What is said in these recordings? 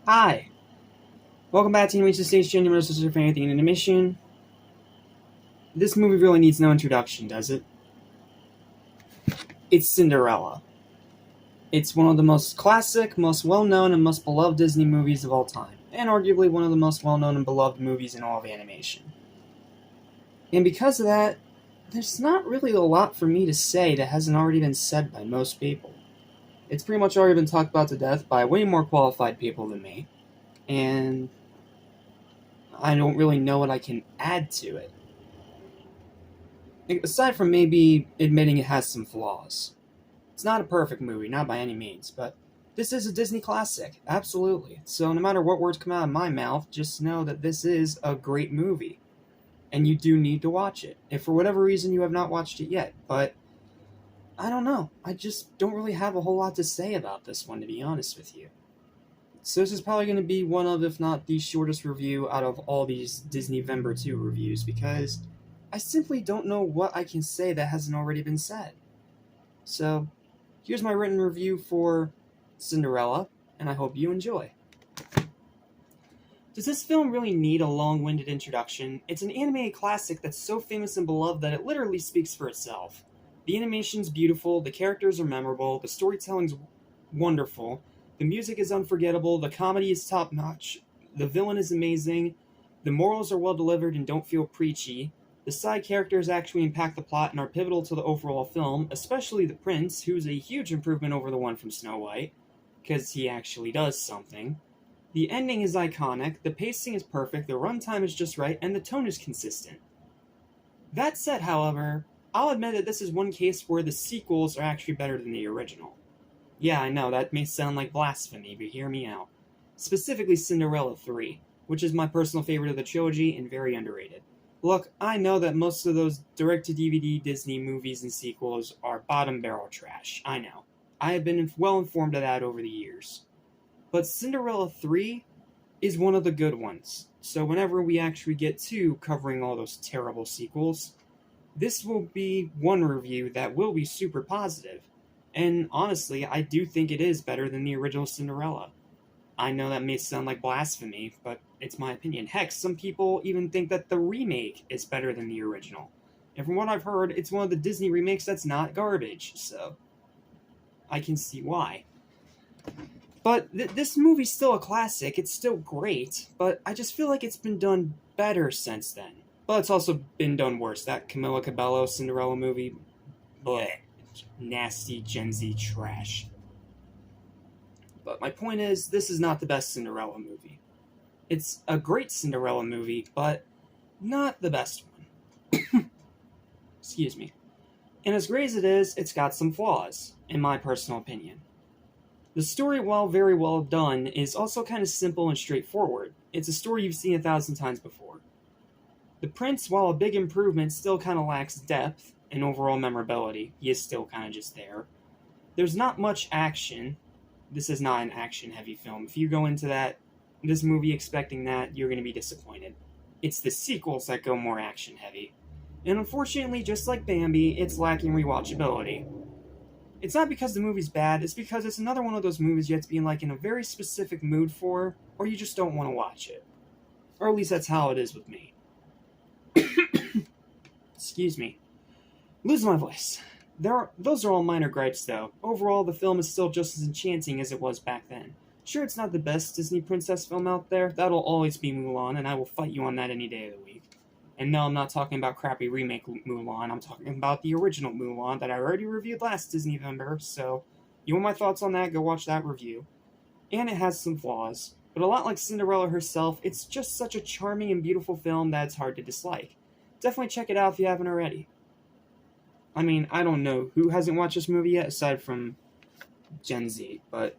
Hi, welcome back to Animation Stage Genuine Sister for Anything in Animation. This movie really needs no introduction, does it? It's Cinderella. It's one of the most classic, most well-known, and most beloved Disney movies of all time, and arguably one of the most well-known and beloved movies in all of animation. And because of that, there's not really a lot for me to say that hasn't already been said by most people. It's pretty much already been talked about to death by way more qualified people than me, and I don't really know what I can add to it. Aside from maybe admitting it has some flaws. It's not a perfect movie, not by any means, but this is a Disney classic, absolutely. So no matter what words come out of my mouth, just know that this is a great movie. And you do need to watch it, if for whatever reason you have not watched it yet. But I don't know, I just don't really have a whole lot to say about this one, to be honest with you. So this is probably going to be one of, if not the shortest review out of all these DisneyVember 2 reviews, because I simply don't know what I can say that hasn't already been said. So, here's my written review for Cinderella, and I hope you enjoy. Does this film really need a long-winded introduction? It's an animated classic that's so famous and beloved that it literally speaks for itself. The animation's beautiful, the characters are memorable, the storytelling's wonderful, the music is unforgettable, the comedy is top-notch, the villain is amazing, the morals are well delivered and don't feel preachy, the side characters actually impact the plot and are pivotal to the overall film, especially the prince, who's a huge improvement over the one from Snow White, because he actually does something. The ending is iconic, the pacing is perfect, the runtime is just right, and the tone is consistent. That said, however, I'll admit that this is one case where the sequels are actually better than the original. Yeah, I know, that may sound like blasphemy, but hear me out. Specifically Cinderella 3, which is my personal favorite of the trilogy and very underrated. Look, I know that most of those direct-to-DVD Disney movies and sequels are bottom-barrel trash. I know. I have been well informed of that over the years. But Cinderella 3 is one of the good ones, so whenever we actually get to covering all those terrible sequels, this will be one review that will be super positive. And honestly, I do think it is better than the original Cinderella. I know that may sound like blasphemy, but it's my opinion. Heck, some people even think that the remake is better than the original. And from what I've heard, it's one of the Disney remakes that's not garbage, so I can see why. But this movie's still a classic, it's still great, but I just feel like it's been done better since then. But it's also been done worse. That Camila Cabello Cinderella movie, bleh, nasty Gen Z trash. But my point is, this is not the best Cinderella movie. It's a great Cinderella movie, but not the best one. Excuse me. And as great as it is, it's got some flaws, in my personal opinion. The story, while very well done, is also kind of simple and straightforward. It's a story you've seen 1,000 times before. The prince, while a big improvement, still kind of lacks depth and overall memorability. He is still kind of just there. There's not much action. This is not an action-heavy film. If you go into this movie expecting that, you're going to be disappointed. It's the sequels that go more action-heavy. And unfortunately, just like Bambi, it's lacking rewatchability. It's not because the movie's bad, it's because it's another one of those movies you have to be in a very specific mood for, or you just don't want to watch it. Or at least that's how it is with me. Excuse me. Losing my voice. Those are all minor gripes, though. Overall, the film is still just as enchanting as it was back then. Sure, it's not the best Disney princess film out there. That'll always be Mulan, and I will fight you on that any day of the week. And no, I'm not talking about crappy remake Mulan. I'm talking about the original Mulan that I already reviewed last DisneyVember, so you want my thoughts on that, go watch that review. And it has some flaws, but a lot like Cinderella herself, it's just such a charming and beautiful film that it's hard to dislike. Definitely check it out if you haven't already. I mean, I don't know who hasn't watched this movie yet, aside from Gen Z, but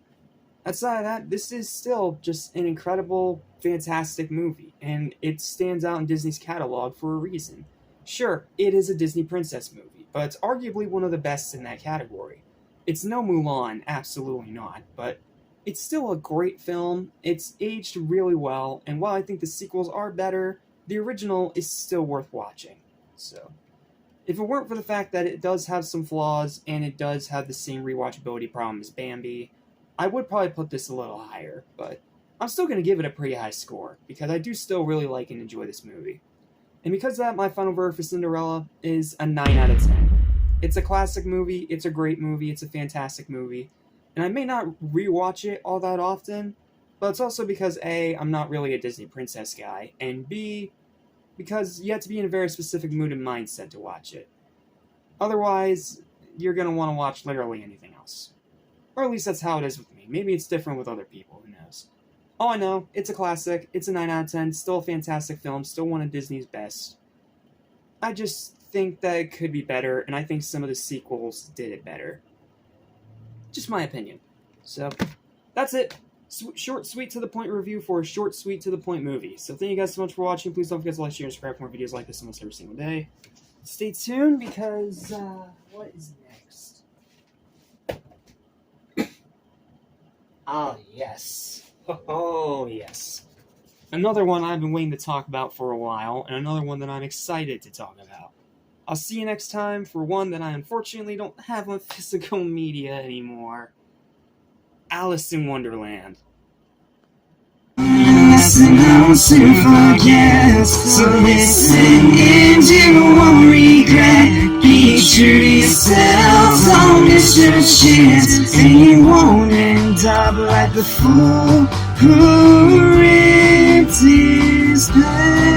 outside of that, this is still just an incredible, fantastic movie, and it stands out in Disney's catalog for a reason. Sure, it is a Disney princess movie, but it's arguably one of the best in that category. It's no Mulan, absolutely not, but it's still a great film, it's aged really well, and while I think the sequels are better, the original is still worth watching. So, if it weren't for the fact that it does have some flaws, and it does have the same rewatchability problem as Bambi, I would probably put this a little higher, but I'm still going to give it a pretty high score, because I do still really like and enjoy this movie. And because of that, my final verdict for Cinderella is a 9 out of 10. It's a classic movie, it's a great movie, it's a fantastic movie, and I may not rewatch it all that often, but it's also because A, I'm not really a Disney princess guy, and B, because you have to be in a very specific mood and mindset to watch it. Otherwise, you're going to want to watch literally anything else. Or at least that's how it is with me. Maybe it's different with other people, who knows. All I know, it's a classic, it's a 9 out of 10, still a fantastic film, still one of Disney's best. I just think that it could be better, and I think some of the sequels did it better. Just my opinion. So, that's it. Short, sweet, to the point review for a short, sweet, to the point movie. So thank you guys so much for watching. Please don't forget to like, share, and subscribe for more videos like this almost every single day. Stay tuned, because, what is next? Ah, yes. Oh, yes. Another one I've been waiting to talk about for a while, and another one that I'm excited to talk about. I'll see you next time for one that I unfortunately don't have on physical media anymore. Alice in Wonderland. Lesson how to forget. So listen and you won't regret. Be true to yourself, don't miss your chance, and you won't end up like the fool who ripped his pants.